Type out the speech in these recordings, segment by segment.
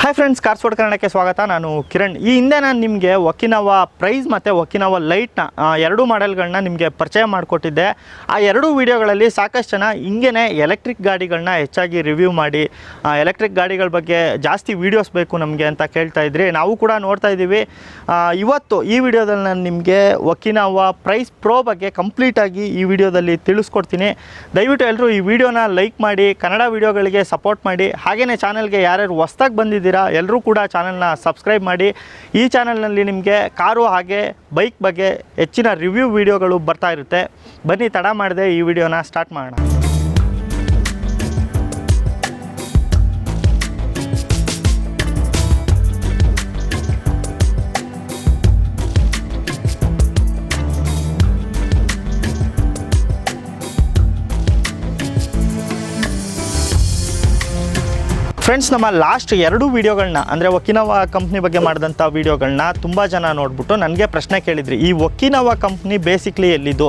Hi friends, cars Ford ಕನ್ನಡಕ್ಕೆ ಸ್ವಾಗತ. ನಾನು ಕಿರಣ್. ಈ ಹಿಂದೆ ನಾನು ನಿಮಗೆ ಒಕಿನಾವಾ ಪ್ರೈಸ್ ಮತ್ತು ಒಕಿನಾವಾ ಲೈಟ್ನ ಎರಡು ಮಾಡೆಲ್ಗಳನ್ನ ನಿಮಗೆ ಪರಿಚಯ ಮಾಡಿಕೊಟ್ಟಿದ್ದೆ. ಆ ಎರಡೂ ವಿಡಿಯೋಗಳಲ್ಲಿ ಸಾಕಷ್ಟು ಜನ ಹಿಂಗೇ ಎಲೆಕ್ಟ್ರಿಕ್ ಗಾಡಿಗಳನ್ನ ಹೆಚ್ಚಾಗಿ ರಿವ್ಯೂ ಮಾಡಿ ಎಲೆಕ್ಟ್ರಿಕ್ ಗಾಡಿಗಳ ಬಗ್ಗೆ ಜಾಸ್ತಿ ವೀಡಿಯೋಸ್ ಬೇಕು ನಮಗೆ ಅಂತ ಕೇಳ್ತಾ ಇದ್ರಿ. ನಾವು ಕೂಡ ನೋಡ್ತಾ ಇದ್ದೀವಿ. ಇವತ್ತು ಈ ವಿಡಿಯೋದಲ್ಲಿ ನಾನು ನಿಮಗೆ ಒಕಿನಾವಾ ಪ್ರೈಸ್ ಪ್ರೋ ಬಗ್ಗೆ ಕಂಪ್ಲೀಟಾಗಿ ಈ ವಿಡಿಯೋದಲ್ಲಿ ತಿಳಿಸ್ಕೊಡ್ತೀನಿ. ದಯವಿಟ್ಟು ಎಲ್ಲರೂ ಈ ವಿಡಿಯೋನ ಲೈಕ್ ಮಾಡಿ, ಕನ್ನಡ ವಿಡಿಯೋಗಳಿಗೆ ಸಪೋರ್ಟ್ ಮಾಡಿ. ಹಾಗೆಯೇ ಚಾನಲ್ಗೆ ಯಾರ್ಯಾರು ಹೊಸ್ದಾಗಿ ಬಂದಿದ್ದೀರಾ ಎಲ್ಲರೂ ಕೂಡ ಚಾನಲ್ನ ಸಬ್ಸ್ಕ್ರೈಬ್ ಮಾಡಿ. ಈ ಚಾನಲ್ನಲ್ಲಿ ನಿಮಗೆ ಕಾರು ಹಾಗೆ ಬೈಕ್ ಬಗ್ಗೆ ಹೆಚ್ಚಿನ ರಿವ್ಯೂ ವಿಡಿಯೋಗಳು ಬರ್ತಾ ಇರುತ್ತೆ. ಬನ್ನಿ, ತಡ ಮಾಡದೆ ಈ ವಿಡಿಯೋನ ಸ್ಟಾರ್ಟ್ ಮಾಡೋಣ. ಫ್ರೆಂಡ್ಸ್, ನಮ್ಮ ಲಾಸ್ಟ್ ಎರಡು ವೀಡಿಯೋಗಳನ್ನ ಅಂದರೆ ಒಕಿನಾವಾ ಕಂಪ್ನಿ ಬಗ್ಗೆ ಮಾಡಿದಂಥ ವೀಡಿಯೋಗಳನ್ನ ತುಂಬ ಜನ ನೋಡಿಬಿಟ್ಟು ನನಗೆ ಪ್ರಶ್ನೆ ಕೇಳಿದ್ರಿ. ಈ ಒಕಿನಾವಾ ಕಂಪ್ನಿ ಬೇಸಿಕ್ಲಿ ಎಲ್ಲಿದ್ದು,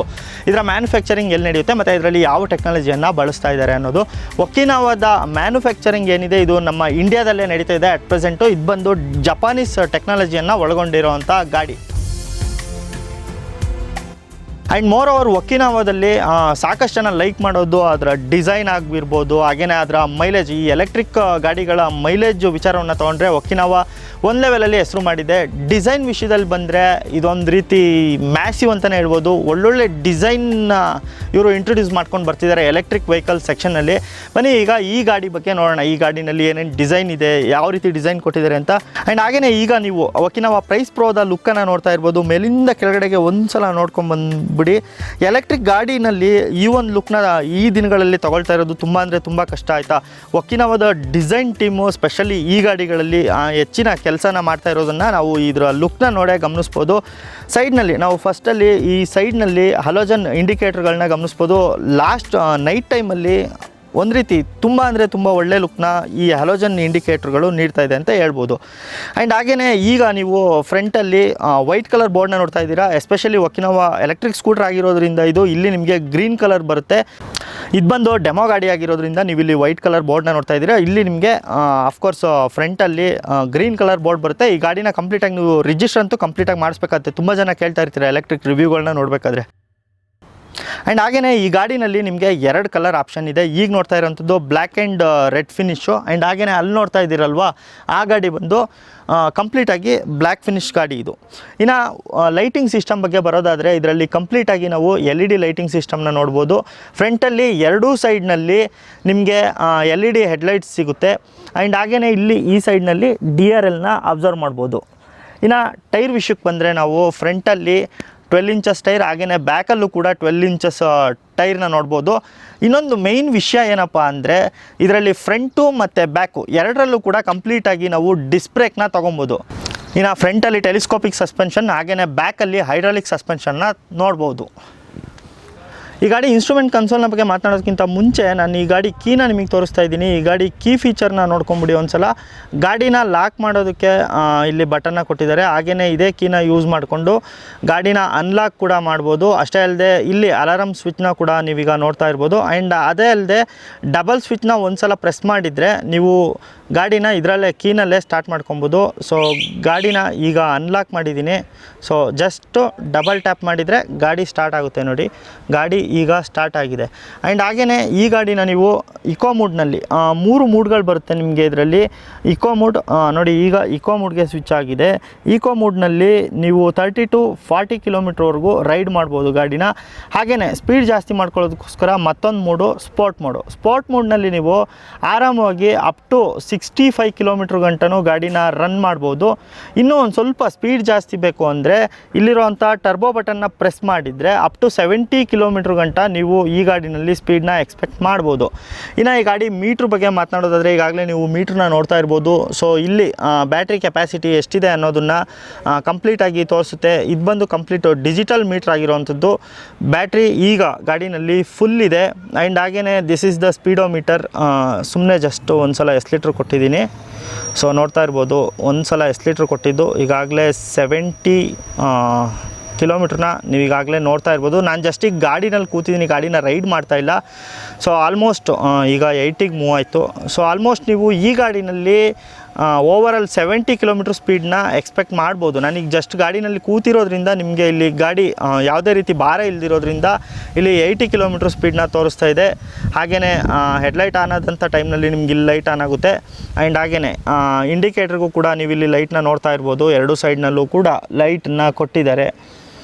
ಇದರ ಮ್ಯಾನುಫ್ಯಾಕ್ಚರಿಂಗ್ ಎಲ್ಲಿ ನಡೆಯುತ್ತೆ ಮತ್ತು ಇದರಲ್ಲಿ ಯಾವ ಟೆಕ್ನಾಲಜಿಯನ್ನು ಬಳಸ್ತಾ ಇದ್ದಾರೆ ಅನ್ನೋದು. ಒಕಿನಾವಾದ ಮ್ಯಾನುಫ್ಯಾಕ್ಚರಿಂಗ್ ಏನಿದೆ ಇದು ನಮ್ಮ ಇಂಡಿಯಾದಲ್ಲೇ ನಡೀತಾ ಇದೆ ಅಟ್ ಪ್ರೆಸೆಂಟು. ಇದು ಬಂದು ಜಪಾನೀಸ್ ಟೆಕ್ನಾಲಜಿಯನ್ನು ಒಳಗೊಂಡಿರೋವಂಥ ಗಾಡಿ. ಆ್ಯಂಡ್ ಮೋರ್ ಓವರ್ ಒಕಿನಾವಾದಲ್ಲಿ ಸಾಕಷ್ಟು ಜನ ಲೈಕ್ ಮಾಡೋದು ಅದರ ಡಿಸೈನ್ ಆಗಿರ್ಬೋದು, ಹಾಗೆಯೇ ಅದರ ಮೈಲೇಜ್. ಈ ಎಲೆಕ್ಟ್ರಿಕ್ ಗಾಡಿಗಳ ಮೈಲೇಜ್ ವಿಚಾರವನ್ನು ತೊಗೊಂಡ್ರೆ ಒಕಿನಾವಾ ಒಂದು ಲೆವೆಲಲ್ಲಿ ಹೆಸರು ಮಾಡಿದೆ. ಡಿಸೈನ್ ವಿಷಯದಲ್ಲಿ ಬಂದರೆ ಇದೊಂದು ರೀತಿ ಮ್ಯಾಸಿವ್ ಅಂತಲೇ ಹೇಳ್ಬೋದು. ಒಳ್ಳೊಳ್ಳೆ ಡಿಸೈನ್ನ ಇವರು ಇಂಟ್ರೊಡ್ಯೂಸ್ ಮಾಡ್ಕೊಂಡು ಬರ್ತಿದ್ದಾರೆ ಎಲೆಕ್ಟ್ರಿಕ್ ವೆಹಿಕಲ್ ಸೆಕ್ಷನಲ್ಲಿ. ಬನ್ನಿ ಈಗ ಈ ಗಾಡಿ ಬಗ್ಗೆ ನೋಡೋಣ. ಈ ಗಾಡಿನಲ್ಲಿ ಏನೇನು ಡಿಸೈನ್ ಇದೆ, ಯಾವ ರೀತಿ ಡಿಸೈನ್ ಕೊಟ್ಟಿದ್ದಾರೆ ಅಂತ. ಆ್ಯಂಡ್ ಹಾಗೆಯೇ ಈಗ ನೀವು ಒಕಿನಾವಾ ಪ್ರೈಸ್ ಪ್ರೋದ ಲುಕ್ಕನ್ನು ನೋಡ್ತಾ ಇರ್ಬೋದು. ಮೇಲಿಂದ ಕೆಳಗಡೆಗೆ ಒಂದು ಸಲ ನೋಡ್ಕೊಂಡ್ಬಂದ್ಬಿಡಿ. ಎಲೆಕ್ಟ್ರಿಕ್ ಗಾಡಿನಲ್ಲಿ ಈ ಒಂದು ಲುಕ್ನ ಈ ದಿನಗಳಲ್ಲಿ ತಗೊಳ್ತಾ ಇರೋದು ತುಂಬ ಅಂದರೆ ತುಂಬ ಕಷ್ಟ ಆಯಿತಾ. ಒಕಿನಾವಾದ ಡಿಸೈನ್ ಟೀಮು ಸ್ಪೆಷಲಿ ಈ ಗಾಡಿಗಳಲ್ಲಿ ಹೆಚ್ಚಿನ ಕೆಲಸನ ಮಾಡ್ತಾ ಇರೋದನ್ನು ನಾವು ಇದರ ಲುಕ್ನ ನೋಡೇ ಗಮನಿಸ್ಬೋದು. ಸೈಡ್ನಲ್ಲಿ ನಾವು ಫಸ್ಟಲ್ಲಿ ಈ ಸೈಡ್ನಲ್ಲಿ ಹಲೋಜನ್ ಇಂಡಿಕೇಟರ್ಗಳನ್ನ ಗಮನಿಸ್ಬೋದು. ಲಾಸ್ಟ್ ನೈಟ್ ಟೈಮಲ್ಲಿ ಒಂದು ರೀತಿ ತುಂಬ ಅಂದರೆ ತುಂಬ ಒಳ್ಳೆ ಲುಕ್ನ ಈ ಹಲೋಜನ್ ಇಂಡಿಕೇಟರ್ಗಳು ನೀಡ್ತಾ ಇದೆ ಅಂತ ಹೇಳ್ಬೋದು. ಆ್ಯಂಡ್ ಹಾಗೆಯೇ ಈಗ ನೀವು ಫ್ರಂಟಲ್ಲಿ ವೈಟ್ ಕಲರ್ ಬೋರ್ಡ್ನ ನೋಡ್ತಾ ಇದ್ದೀರಾ. ಎಸ್ಪೆಷಲಿ ಒಕಿನಾವಾ ಎಲೆಕ್ಟ್ರಿಕ್ ಸ್ಕೂಟರ್ ಆಗಿರೋದ್ರಿಂದ ಇದು ಇಲ್ಲಿ ನಿಮಗೆ ಗ್ರೀನ್ ಕಲರ್ ಬರುತ್ತೆ. ಇದು ಬಂದು ಡೆಮೋ ಗಾಡಿ ಆಗಿರೋದ್ರಿಂದ ನೀವು ಇಲ್ಲಿ ವೈಟ್ ಕಲರ್ ಬೋರ್ಡ್ನ ನೋಡ್ತಾ ಇದ್ದೀರಾ. ಇಲ್ಲಿ ನಿಮಗೆ ಅಫ್ಕೋರ್ಸ್ ಫ್ರಂಟಲ್ಲಿ ಗ್ರೀನ್ ಕಲರ್ ಬೋರ್ಡ್ ಬರುತ್ತೆ. ಈ ಗಾಡಿನ ಕಂಪ್ಲೀಟಾಗಿ ನೀವು ರಿಜಿಸ್ಟರ್ ಅಂತೂ ಕಂಪ್ಲೀಟಾಗಿ ಮಾಡಿಸ್ಬೇಕಾಗುತ್ತೆ. ತುಂಬ ಜನ ಕೇಳ್ತಾ ಇರ್ತೀರ ಎಲೆಕ್ಟ್ರಿಕ್ ರಿವ್ಯೂಗಳನ್ನ ನೋಡಬೇಕಾದ್ರೆ. ಆ್ಯಂಡ್ ಹಾಗೆಯೇ ಈ ಗಾಡಿನಲ್ಲಿ ನಿಮಗೆ ಎರಡು ಕಲರ್ ಆಪ್ಷನ್ ಇದೆ. ಈಗ ನೋಡ್ತಾ ಇರೋಂಥದ್ದು black and red finish. And ಹಾಗೆಯೇ ಅಲ್ಲಿ ನೋಡ್ತಾ ಇದ್ದೀರಲ್ವಾ, ಆ ಗಾಡಿ ಬಂದು ಕಂಪ್ಲೀಟಾಗಿ ಬ್ಲ್ಯಾಕ್ ಫಿನಿಶ್ ಗಾಡಿ ಇದು. ಇನ್ನು ಲೈಟಿಂಗ್ ಸಿಸ್ಟಮ್ ಬಗ್ಗೆ ಬರೋದಾದರೆ ಇದರಲ್ಲಿ ಕಂಪ್ಲೀಟಾಗಿ ನಾವು LED ಲೈಟಿಂಗ್ ಸಿಸ್ಟಮ್ನ ನೋಡ್ಬೋದು. ಫ್ರಂಟಲ್ಲಿ ಎರಡೂ ಸೈಡ್ನಲ್ಲಿ ನಿಮಗೆ LED ಹೆಡ್ಲೈಟ್ಸ್ ಸಿಗುತ್ತೆ. ಆ್ಯಂಡ್ ಹಾಗೆಯೇ ಇಲ್ಲಿ ಈ ಸೈಡ್ನಲ್ಲಿ DRLನ ಅಬ್ಸರ್ವ್ ಮಾಡ್ಬೋದು. ಇನ್ನು ಟೈರ್ ವಿಷಯಕ್ಕೆ ಬಂದರೆ ನಾವು ಫ್ರಂಟಲ್ಲಿ 12 ಇಂಚಸ್ ಟೈರ್, ಹಾಗೆಯೇ ಬ್ಯಾಕಲ್ಲೂ ಕೂಡ 12 ಇಂಚಸ್ ಟೈರ್ನ ನೋಡ್ಬೋದು. ಇನ್ನೊಂದು ಮೇಯ್ನ್ ವಿಷಯ ಏನಪ್ಪ ಅಂದರೆ ಇದರಲ್ಲಿ ಫ್ರಂಟು ಮತ್ತು ಬ್ಯಾಕು ಎರಡರಲ್ಲೂ ಕೂಡ ಕಂಪ್ಲೀಟಾಗಿ ನಾವು ಡಿಸ್ಕ್ ಬ್ರೇಕ್ನ ತೊಗೊಬೋದು. ಇನ್ನು ಫ್ರಂಟಲ್ಲಿ ಟೆಲಿಸ್ಕೋಪಿಕ್ ಸಸ್ಪೆನ್ಷನ್, ಹಾಗೆಯೇ ಬ್ಯಾಕಲ್ಲಿ ಹೈಡ್ರಾಲಿಕ್ ಸಸ್ಪೆನ್ಷನ್ನ ನೋಡ್ಬೋದು. ಈ ಗಾಡಿ ಇನ್ಸ್ಟ್ರೂಮೆಂಟ್ ಕನ್ಸೋಲ್ನ ಬಗ್ಗೆ ಮಾತನಾಡೋದಕ್ಕಿಂತ ಮುಂಚೆ ನಾನು ಈ ಗಾಡಿ ಕೀನ ನಿಮಗೆ ತೋರಿಸ್ತಾ ಇದ್ದೀನಿ. ಈ ಗಾಡಿ ಕೀ ಫೀಚರ್ನ ನೋಡ್ಕೊಂಬಿಡಿ ಒಂದ್ಸಲ. ಗಾಡಿನ ಲಾಕ್ ಮಾಡೋದಕ್ಕೆ ಇಲ್ಲಿ ಬಟನ್ನ ಕೊಟ್ಟಿದ್ದಾರೆ. ಹಾಗೆಯೇ ಇದೇ ಕೀನ ಯೂಸ್ ಮಾಡಿಕೊಂಡು ಗಾಡಿನ ಅನ್ಲಾಕ್ ಕೂಡ ಮಾಡ್ಬೋದು. ಅಷ್ಟೇ ಅಲ್ಲದೆ ಇಲ್ಲಿ ಅಲಾರಮ್ ಸ್ವಿಚ್ನ ಕೂಡ ನೀವೀಗ ನೋಡ್ತಾ ಇರ್ಬೋದು. ಆ್ಯಂಡ್ ಅದೇ ಅಲ್ಲದೆ ಡಬಲ್ ಸ್ವಿಚ್ನ ಒಂದ್ಸಲ ಪ್ರೆಸ್ ಮಾಡಿದರೆ ನೀವು ಗಾಡಿನ ಇದರಲ್ಲೇ ಕೀನಲ್ಲೇ ಸ್ಟಾರ್ಟ್ ಮಾಡ್ಕೊಬೋದು. ಸೊ ಗಾಡಿನ ಈಗ ಅನ್ಲಾಕ್ ಮಾಡಿದ್ದೀನಿ. ಸೊ ಜಸ್ಟು ಡಬಲ್ ಟ್ಯಾಪ್ ಮಾಡಿದರೆ ಗಾಡಿ ಸ್ಟಾರ್ಟ್ ಆಗುತ್ತೆ. ನೋಡಿ, ಗಾಡಿ ಈಗ ಸ್ಟಾರ್ಟ್ ಆಗಿದೆ. ಆ್ಯಂಡ್ ಹಾಗೆಯೇ ಈ ಗಾಡಿನ ನೀವು ಇಕೋ ಮೂಡ್ನಲ್ಲಿ 3 ಮೂಡ್ಗಳು ಬರುತ್ತೆ ನಿಮಗೆ ಇದರಲ್ಲಿ. ಇಕೋ ಮೂಡ್ ನೋಡಿ, ಈಗ ಇಕೋ ಮೂಡ್ಗೆ ಸ್ವಿಚ್ ಆಗಿದೆ. ಇಕೋ ಮೂಡ್ನಲ್ಲಿ ನೀವು 30 to 40 ಕಿಲೋಮೀಟ್ರ್ವರೆಗೂ ರೈಡ್ ಮಾಡ್ಬೋದು ಗಾಡಿನ. ಹಾಗೆಯೇ ಸ್ಪೀಡ್ ಜಾಸ್ತಿ ಮಾಡ್ಕೊಳ್ಳೋದಕ್ಕೋಸ್ಕರ ಮತ್ತೊಂದು ಮೂಡು ಸ್ಪೋರ್ಟ್ ಮೂಡು. ಸ್ಪೋರ್ಟ್ ಮೂಡ್ನಲ್ಲಿ ನೀವು ಆರಾಮವಾಗಿ ಅಪ್ ಟು 65 ಕಿಲೋಮೀಟ್ರ್ ಗಂಟನೂ ಗಾಡಿನ ರನ್ ಮಾಡ್ಬೋದು. ಇನ್ನೂ ಒಂದು ಸ್ವಲ್ಪ ಸ್ಪೀಡ್ ಜಾಸ್ತಿ ಬೇಕು ಅಂದರೆ ಇಲ್ಲಿರುವಂಥ ಟರ್ಬೋ ಬಟನ್ನ ಪ್ರೆಸ್ ಮಾಡಿದರೆ ಅಪ್ ಟು 70 ಕಿಲೋಮೀಟ್ರ್ ಗಂಟ ನೀವು ಈ ಗಾಡಿನಲ್ಲಿ ಸ್ಪೀಡ್ನ ಎಕ್ಸ್ಪೆಕ್ಟ್ ಮಾಡ್ಬೋದು. ಇನ್ನು ಈ ಗಾಡಿ ಮೀಟ್ರ್ ಬಗ್ಗೆ ಮಾತನಾಡೋದಾದರೆ ಈಗಾಗಲೇ ನೀವು ಮೀಟ್ರನ್ನ ನೋಡ್ತಾ ಇರ್ಬೋದು. ಸೊ ಇಲ್ಲಿ ಬ್ಯಾಟ್ರಿ ಕೆಪಾಸಿಟಿ ಎಷ್ಟಿದೆ ಅನ್ನೋದನ್ನು ಕಂಪ್ಲೀಟಾಗಿ ತೋರಿಸುತ್ತೆ. ಇದು ಬಂದು ಕಂಪ್ಲೀಟ್ ಡಿಜಿಟಲ್ ಮೀಟ್ರ್ ಆಗಿರುವಂಥದ್ದು. ಬ್ಯಾಟ್ರಿ ಈಗ ಗಾಡಿನಲ್ಲಿ ಫುಲ್ ಇದೆ. ಆ್ಯಂಡ್ ಹಾಗೆಯೇ ದಿಸ್ ಈಸ್ ದ ಸ್ಪೀಡೋಮೀಟರ್. ಸುಮ್ಮನೆ ಜಸ್ಟ್ ಒಂದು ಸಲ ಎಸ್ಲಿಟ್ರ್ ಕೊಟ್ಟಿದ್ದೀನಿ. ಸೊ ನೋಡ್ತಾ ಇರ್ಬೋದು, ಒಂದು ಸಲ ಎಸ್ಲಿಟ್ರ್ ಕೊಟ್ಟಿದ್ದು ಈಗಾಗಲೇ 70 ಕಿಲೋಮೀಟ್ರನ್ನ ನೀವು ಈಗಾಗಲೇ ನೋಡ್ತಾ ಇರ್ಬೋದು. ನಾನು ಜಸ್ಟ್ ಈಗ ಗಾಡಿನಲ್ಲಿ ಕೂತಿದ್ದೀನಿ, ಗಾಡಿನ ರೈಡ್ ಮಾಡ್ತಾಯಿಲ್ಲ. ಸೊ ಆಲ್ಮೋಸ್ಟ್ ಈಗ 80ಗೆ ಮೂವ್ ಆಯಿತು. ಸೊ ಆಲ್ಮೋಸ್ಟ್ ನೀವು ಈ ಗಾಡಿನಲ್ಲಿ ಓವರಾಲ್ 70 ಕಿಲೋಮೀಟ್ರ್ ಸ್ಪೀಡ್ನ ಎಕ್ಸ್ಪೆಕ್ಟ್ ಮಾಡ್ಬೋದು. ನಾನೀಗ ಜಸ್ಟ್ ಗಾಡಿನಲ್ಲಿ ಕೂತಿರೋದ್ರಿಂದ ನಿಮಗೆ ಇಲ್ಲಿ ಗಾಡಿ ಯಾವುದೇ ರೀತಿ ಭಾರ ಇಲ್ದಿರೋದ್ರಿಂದ ಇಲ್ಲಿ 80 ಕಿಲೋಮೀಟ್ರ್ ಸ್ಪೀಡ್ನ ತೋರಿಸ್ತಾ ಇದೆ. ಹಾಗೆಯೇ ಹೆಡ್ಲೈಟ್ ಆನ್ ಆದಂಥ ಟೈಮ್ನಲ್ಲಿ ನಿಮ್ಗೆ ಇಲ್ಲಿ ಲೈಟ್ ಆನ್ ಆಗುತ್ತೆ. ಆ್ಯಂಡ್ ಹಾಗೆಯೇ ಇಂಡಿಕೇಟ್ರಿಗೂ ಕೂಡ ನೀವು ಇಲ್ಲಿ ಲೈಟ್ನ ನೋಡ್ತಾ ಇರ್ಬೋದು. ಎರಡು ಸೈಡ್ನಲ್ಲೂ ಕೂಡ ಲೈಟನ್ನ ಕೊಟ್ಟಿದ್ದಾರೆ.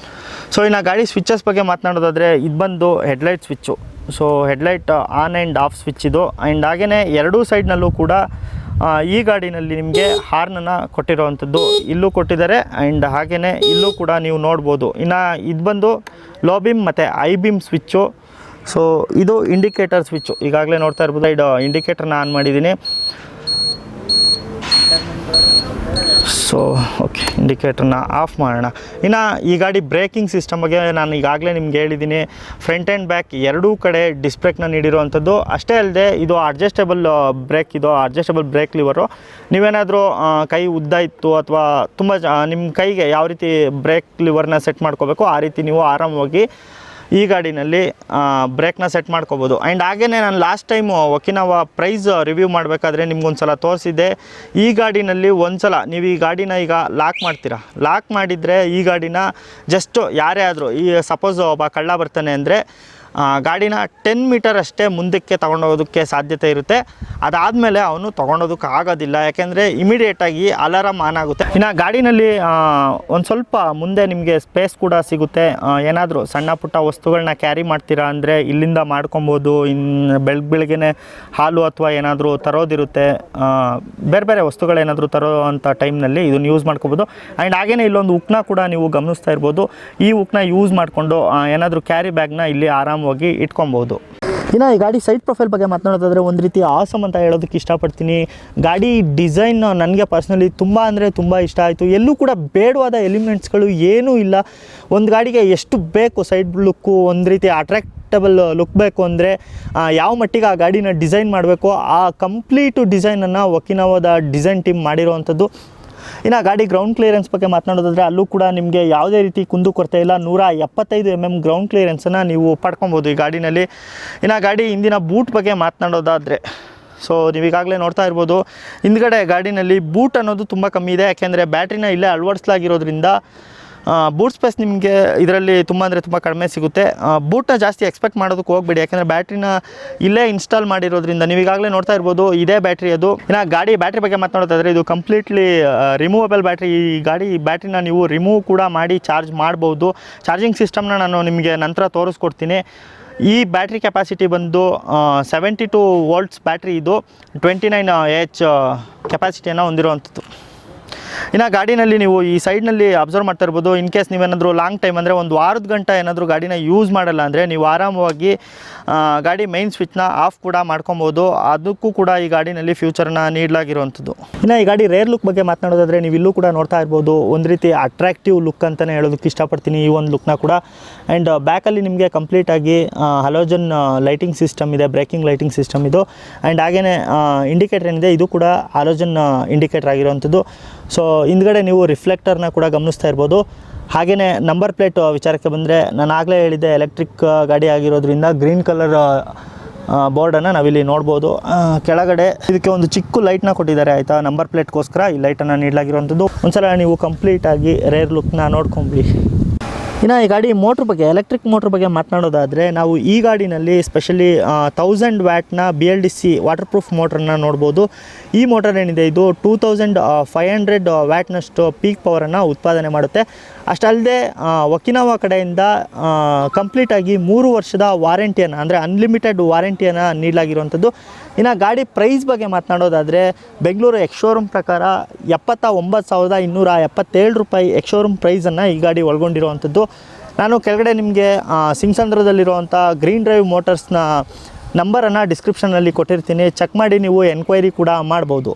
ಸೊ ಇನ್ನು ಗಾಡಿ ಸ್ವಿಚ್ಚಸ್ ಬಗ್ಗೆ ಮಾತನಾಡೋದಾದರೆ ಇದು ಬಂದು headlight switch. So headlight on and off switch ಇದು. ಆ್ಯಂಡ್ ಹಾಗೆಯೇ ಎರಡೂ ಸೈಡ್ನಲ್ಲೂ ಕೂಡ ಈ ಗಾಡಿನಲ್ಲಿ ನಿಮಗೆ ಹಾರ್ನನ್ನು ಕೊಟ್ಟಿರೋವಂಥದ್ದು ಇಲ್ಲೂ ಕೊಟ್ಟಿದ್ದಾರೆ. ಆ್ಯಂಡ್ ಹಾಗೆಯೇ ಇಲ್ಲೂ ಕೂಡ ನೀವು ನೋಡ್ಬೋದು. ಇನ್ನು ಇದು ಬಂದು ಲೋ ಬೀಮ್ ಮತ್ತು ಐ ಬೀಮ್ ಸ್ವಿಚ್ಚು. ಸೊ ಇದು ಇಂಡಿಕೇಟರ್ ಸ್ವಿಚ್ಚು. ಈಗಾಗಲೇ ನೋಡ್ತಾ ಇರ್ಬೋದು. ಇದು ಇಂಡಿಕೇಟರ್ನ ಆನ್ ಮಾಡಿದ್ದೀನಿ. ಸೊ ಓಕೆ, ಇಂಡಿಕೇಟ್ರನ್ನ ಆಫ್ ಮಾಡೋಣ. ಇನ್ನು ಈ ಗಾಡಿ ಬ್ರೇಕಿಂಗ್ ಸಿಸ್ಟಮ್ ಬಗ್ಗೆ ನಾನು ಈಗಾಗಲೇ ನಿಮ್ಗೆ ಹೇಳಿದ್ದೀನಿ. ಫ್ರಂಟ್ ಆ್ಯಂಡ್ ಬ್ಯಾಕ್ ಎರಡೂ ಕಡೆ ಡಿಸ್ಕ್ ಬ್ರೇಕ್ನ ನೀಡಿರುವಂಥದ್ದು. ಅಷ್ಟೇ ಅಲ್ಲದೆ ಇದು ಅಡ್ಜಸ್ಟೇಬಲ್ ಬ್ರೇಕ್. ಇದು ಅಡ್ಜಸ್ಟೇಬಲ್ ಬ್ರೇಕ್ ಲಿವರು. ನೀವೇನಾದರೂ ಕೈ ಉದ್ದ ಇತ್ತು ಅಥವಾ ತುಂಬ ನಿಮ್ಮ ಕೈಗೆ ಯಾವ ರೀತಿ ಬ್ರೇಕ್ ಲಿವರ್ನ ಸೆಟ್ ಮಾಡ್ಕೋಬೇಕು ಆ ರೀತಿ ನೀವು ಆರಾಮವಾಗಿ ಈ ಗಾಡಿನಲ್ಲಿ ಬ್ರೇಕ್ನ ಸೆಟ್ ಮಾಡ್ಕೋಬೋದು. ಆ್ಯಂಡ್ ಹಾಗೆಯೇ ನಾನು last time Okinawa price review ಮಾಡಬೇಕಾದ್ರೆ ನಿಮ್ಗೊಂದು ಸಲ ತೋರಿಸಿದ್ದೆ. ಈ ಗಾಡಿನಲ್ಲಿ ಒಂದು ಸಲ ನೀವು ಈ ಗಾಡಿನ ಈಗ ಲಾಕ್ ಮಾಡ್ತೀರಾ. ಲಾಕ್ ಮಾಡಿದರೆ ಈ ಗಾಡಿನ ಜಸ್ಟ್ ಯಾರೇ ಆದರೂ ಈ ಸಪೋಸ್ ಒಬ್ಬ ಕಳ್ಳ ಬರ್ತಾನೆ ಅಂದರೆ ಗಾಡಿನ 10 ಮೀಟರ್ ಅಷ್ಟೇ ಮುಂದಕ್ಕೆ ತೊಗೊಂಡೋಗೋದಕ್ಕೆ ಸಾಧ್ಯತೆ ಇರುತ್ತೆ. ಅದಾದಮೇಲೆ ಅವನು ತೊಗೊಂಡೋದಕ್ಕೆ ಆಗೋದಿಲ್ಲ. ಯಾಕೆಂದರೆ ಇಮಿಡಿಯೇಟಾಗಿ ಅಲಾರಾಮ್ ಆನ್ ಆಗುತ್ತೆ. ಇನ್ನು ಗಾಡಿನಲ್ಲಿ ಒಂದು ಸ್ವಲ್ಪ ಮುಂದೆ ನಿಮಗೆ ಸ್ಪೇಸ್ ಕೂಡ ಸಿಗುತ್ತೆ. ಏನಾದರೂ ಸಣ್ಣ ಪುಟ್ಟ ವಸ್ತುಗಳನ್ನ ಕ್ಯಾರಿ ಮಾಡ್ತೀರಾ ಅಂದರೆ ಇಲ್ಲಿಂದ ಮಾಡ್ಕೊಬೋದು. ಇನ್ನು ಬೆಳಗ್ಗೆನೇ ಹಾಲು ಅಥವಾ ಏನಾದರೂ ತರೋದಿರುತ್ತೆ, ಬೇರೆ ಬೇರೆ ವಸ್ತುಗಳೇನಾದರೂ ತರೋ ಅಂಥ ಟೈಮ್ನಲ್ಲಿ ಇದನ್ನು ಯೂಸ್ ಮಾಡ್ಕೊಬೋದು. ಆ್ಯಂಡ್ ಹಾಗೆಯೇ ಇಲ್ಲೊಂದು ಉಕ್ನ ಕೂಡ ನೀವು ಗಮನಿಸ್ತಾ ಇರ್ಬೋದು. ಈ ಉಕ್ನ ಯೂಸ್ ಮಾಡಿಕೊಂಡು ಏನಾದರೂ ಕ್ಯಾರಿ ಬ್ಯಾಗ್ನ ಇಲ್ಲಿ ಆರಾಮವಾಗಿ ಇಟ್ಕೊಬೋದು. ಇನ್ನು ಈ ಗಾಡಿ ಸೈಡ್ ಪ್ರೊಫೈಲ್ ಬಗ್ಗೆ ಮಾತನಾಡೋದಾದರೆ ಒಂದು ರೀತಿ ಆಸಮ್ ಅಂತ ಹೇಳೋದಕ್ಕೆ ಇಷ್ಟಪಡ್ತೀನಿ. ಗಾಡಿ ಡಿಸೈನ್ ನನಗೆ ಪರ್ಸ್ನಲಿ ತುಂಬ ಅಂದರೆ ತುಂಬ ಇಷ್ಟ ಆಯಿತು. ಎಲ್ಲೂ ಕೂಡ ಬೇಡವಾದ ಎಲಿಮೆಂಟ್ಸ್ಗಳು ಏನೂ ಇಲ್ಲ. ಒಂದು ಗಾಡಿಗೆ ಎಷ್ಟು ಬೇಕು ಸೈಡ್ ಲುಕ್ಕು, ಒಂದು ರೀತಿ ಅಟ್ರಾಕ್ಟಬಲ್ ಲುಕ್ ಬೇಕು ಅಂದರೆ ಯಾವ ಮಟ್ಟಿಗೆ ಆ ಗಾಡಿನ ಡಿಸೈನ್ ಮಾಡಬೇಕು ಆ ಕಂಪ್ಲೀಟು ಡಿಸೈನನ್ನು ಒಕಿನಾವಾದ ಡಿಸೈನ್ ಟೀಮ್ ಮಾಡಿರೋವಂಥದ್ದು. ಇನ್ನು ಗಾಡಿ ಗ್ರೌಂಡ್ ಕ್ಲಿಯರೆನ್ಸ್ ಬಗ್ಗೆ ಮಾತನಾಡೋದಾದರೆ ಅಲ್ಲೂ ಕೂಡ ನಿಮಗೆ ಯಾವುದೇ ರೀತಿ ಕುಂದು ಕೊರತೆ ಇಲ್ಲ. 175 mm ಗ್ರೌಂಡ್ ಕ್ಲಿಯರೆನ್ಸನ್ನು ನೀವು ಪಡ್ಕೊಬೋದು ಈ ಗಾಡಿನಲ್ಲಿ. ಇನ್ನು ಗಾಡಿ ಹಿಂದಿನ ಬೂಟ್ ಬಗ್ಗೆ ಮಾತನಾಡೋದಾದರೆ ಸೊ ನೀವೀಗಾಗಲೇ ನೋಡ್ತಾ ಇರ್ಬೋದು. ಹಿಂದ್ಗಡೆ ಗಾಡಿನಲ್ಲಿ ಬೂಟ್ ಅನ್ನೋದು ತುಂಬ ಕಮ್ಮಿ ಇದೆ. ಯಾಕೆಂದರೆ ಬ್ಯಾಟ್ರಿನ ಇಲ್ಲೇ ಅಳವಡಿಸಲಾಗಿರೋದ್ರಿಂದ ಬೂಟ್ ಸ್ಪೇಸ್ ನಿಮಗೆ ಇದರಲ್ಲಿ ತುಂಬ ಅಂದರೆ ತುಂಬ ಕಡಿಮೆ ಸಿಗುತ್ತೆ. ಬೂಟ್ನ ಜಾಸ್ತಿ ಎಕ್ಸ್ಪೆಕ್ಟ್ ಮಾಡೋದಕ್ಕೆ ಹೋಗಬೇಡಿ. ಯಾಕೆಂದರೆ ಬ್ಯಾಟ್ರಿನ ಇಲ್ಲೇ ಇನ್ಸ್ಟಾಲ್ ಮಾಡಿರೋದ್ರಿಂದ ನೀವೀಗಾಗಲೇ ನೋಡ್ತಾ ಇರ್ಬೋದು ಇದೇ ಬ್ಯಾಟ್ರಿ ಅದು. ಇನ್ನು ಗಾಡಿ ಬ್ಯಾಟ್ರಿ ಬಗ್ಗೆ ಮಾತನಾಡೋದಾದರೆ ಇದು ಕಂಪ್ಲೀಟ್ಲಿ ರಿಮೂವಬಲ್ ಬ್ಯಾಟ್ರಿ. ಈ ಗಾಡಿ ಬ್ಯಾಟ್ರಿನ ನೀವು ರಿಮೂವ್ ಕೂಡ ಮಾಡಿ ಚಾರ್ಜ್ ಮಾಡ್ಬೋದು. ಚಾರ್ಜಿಂಗ್ ಸಿಸ್ಟಮ್ನ ನಾನು ನಿಮಗೆ ನಂತರ ತೋರಿಸ್ಕೊಡ್ತೀನಿ. ಈ ಬ್ಯಾಟ್ರಿ ಕೆಪಾಸಿಟಿ ಬಂದು 72 ವೋಲ್ಟ್ಸ್ ಬ್ಯಾಟ್ರಿ. ಇದು 29 AH ಕೆಪಾಸಿಟಿಯನ್ನು ಹೊಂದಿರುವಂಥದ್ದು. ಇನ್ನು ಗಾಡಿನಲ್ಲಿ ನೀವು ಈ ಸೈಡ್ನಲ್ಲಿ ಅಬ್ಸರ್ವ್ ಮಾಡ್ತಾ ಇರ್ಬೋದು. ಇನ್ ಕೇಸ್ ನೀವೇನಾದರೂ ಲಾಂಗ್ ಟೈಮ್ ಅಂದರೆ ಒಂದು ವಾರದ ಗಂಟೆ ಏನಾದರೂ ಗಾಡಿನ ಯೂಸ್ ಮಾಡಲ್ಲ ಅಂದರೆ ನೀವು ಆರಾಮವಾಗಿ ಗಾಡಿ ಮೈನ್ ಸ್ವಿಚ್ನ ಆಫ್ ಕೂಡ ಮಾಡ್ಕೊಬೋದು. ಅದಕ್ಕೂ ಕೂಡ ಈ ಗಾಡಿನಲ್ಲಿ ಫ್ಯೂಚರ್ನ ನೀಡಲಾಗಿರುವಂಥದ್ದು. ಇನ್ನು ಈ ಗಾಡಿ ರೇರ್ ಲುಕ್ ಬಗ್ಗೆ ಮಾತನಾಡೋದಾದರೆ ನೀವು ಇಲ್ಲೂ ಕೂಡ ನೋಡ್ತಾ ಇರ್ಬೋದು. ಒಂದು ರೀತಿ ಅಟ್ರಾಕ್ಟಿವ್ ಲುಕ್ ಅಂತಲೇ ಹೇಳೋದಕ್ಕೆ ಇಷ್ಟಪಡ್ತೀನಿ ಈ ಒಂದು ಲುಕ್ನ ಕೂಡ. ಆ್ಯಂಡ್ ಬ್ಯಾಕಲ್ಲಿ ನಿಮಗೆ ಕಂಪ್ಲೀಟಾಗಿ ಹಲೋಜನ್ ಲೈಟಿಂಗ್ ಸಿಸ್ಟಮ್ ಇದೆ, ಬ್ರೇಕಿಂಗ್ ಲೈಟಿಂಗ್ ಸಿಸ್ಟಮ್ ಇದು. ಆ್ಯಂಡ್ ಹಾಗೆಯೇ ಇಂಡಿಕೇಟರ್ ಏನಿದೆ ಇದು ಕೂಡ ಹಲೋಜನ್ ಇಂಡಿಕೇಟರ್ ಆಗಿರುವಂಥದ್ದು. ಸೊ ಹಿಂದ್ಗಡೆ ನೀವು ರಿಫ್ಲೆಕ್ಟರ್ನ ಕೂಡ ಗಮನಿಸ್ತಾ ಇರ್ಬೋದು. ಹಾಗೆಯೇ ನಂಬರ್ ಪ್ಲೇಟ್ ವಿಚಾರಕ್ಕೆ ಬಂದರೆ ನಾನು ಆಗಲೇ ಹೇಳಿದ್ದೆ ಎಲೆಕ್ಟ್ರಿಕ್ ಗಾಡಿ ಆಗಿರೋದ್ರಿಂದ ಗ್ರೀನ್ ಕಲರ್ ಬೋರ್ಡನ್ನು ನಾವಿಲ್ಲಿ ನೋಡ್ಬೋದು. ಕೆಳಗಡೆ ಇದಕ್ಕೆ ಒಂದು ಚಿಕ್ಕ ಲೈಟ್ನ ಕೊಟ್ಟಿದ್ದಾರೆ ಆಯಿತಾ, ನಂಬರ್ ಪ್ಲೇಟ್ಗೋಸ್ಕರ ಈ ಲೈಟನ್ನು ನೀಡಲಾಗಿರುವಂಥದ್ದು. ಒಂದ್ಸಲ ನೀವು ಕಂಪ್ಲೀಟಾಗಿ ರೇರ್ ಲುಕ್ನ ನೋಡ್ಕೊಂಬಿಡಿ. ಇನ್ನು ಈ ಗಾಡಿ ಮೋಟ್ರ್ ಬಗ್ಗೆ, ಎಲೆಕ್ಟ್ರಿಕ್ ಮೋಟ್ರ್ ಬಗ್ಗೆ ಮಾತನಾಡೋದಾದರೆ ನಾವು ಈ ಗಾಡಿನಲ್ಲಿ ಸ್ಪೆಷಲಿ 1000 ವ್ಯಾಟ್ನ BLDC ವಾಟರ್ ಪ್ರೂಫ್ ಮೋಟ್ರನ್ನು ನೋಡ್ಬೋದು. ಈ ಮೋಟರ್ ಏನಿದೆ ಇದು 2500 ವ್ಯಾಟ್ನಷ್ಟು ಪೀಕ್ ಪವರನ್ನು ಉತ್ಪಾದನೆ ಮಾಡುತ್ತೆ. ಅಷ್ಟಲ್ಲದೆ ಒಕಿನಾವಾ ಕಡೆಯಿಂದ ಕಂಪ್ಲೀಟಾಗಿ 3 ವರ್ಷದ ವಾರಂಟಿಯನ್ನು ಅಂದರೆ ಅನ್ಲಿಮಿಟೆಡ್ ವಾರಂಟಿಯನ್ನು ನೀಡಲಾಗಿರುವಂಥದ್ದು. ಇನ್ನು ಗಾಡಿ ಪ್ರೈಸ್ ಬಗ್ಗೆ ಮಾತನಾಡೋದಾದರೆ ಬೆಂಗಳೂರು ಎಕ್ಸ್ ಶೋರೂಮ್ ಪ್ರಕಾರ 79,277 ರೂಪಾಯಿ ಎಕ್ಸ್ ಶೋರೂಮ್ ಪ್ರೈಸನ್ನು ಈ ಗಾಡಿ ಒಳಗೊಂಡಿರುವಂಥದ್ದು. ನಾನು ಕೆಳಗಡೆ ನಿಮಗೆ ಸಿಂಗಸಂದ್ರದಲ್ಲಿರುವಂಥ ಗ್ರೀನ್ ಡ್ರೈವ್ ಮೋಟರ್ಸ್ನ ನಂಬರನ್ನು ಡಿಸ್ಕ್ರಿಪ್ಷನಲ್ಲಿ ಕೊಟ್ಟಿರ್ತೀನಿ. ಚೆಕ್ ಮಾಡಿ ನೀವು ಎನ್ಕ್ವೈರಿ ಕೂಡ ಮಾಡ್ಬೋದು.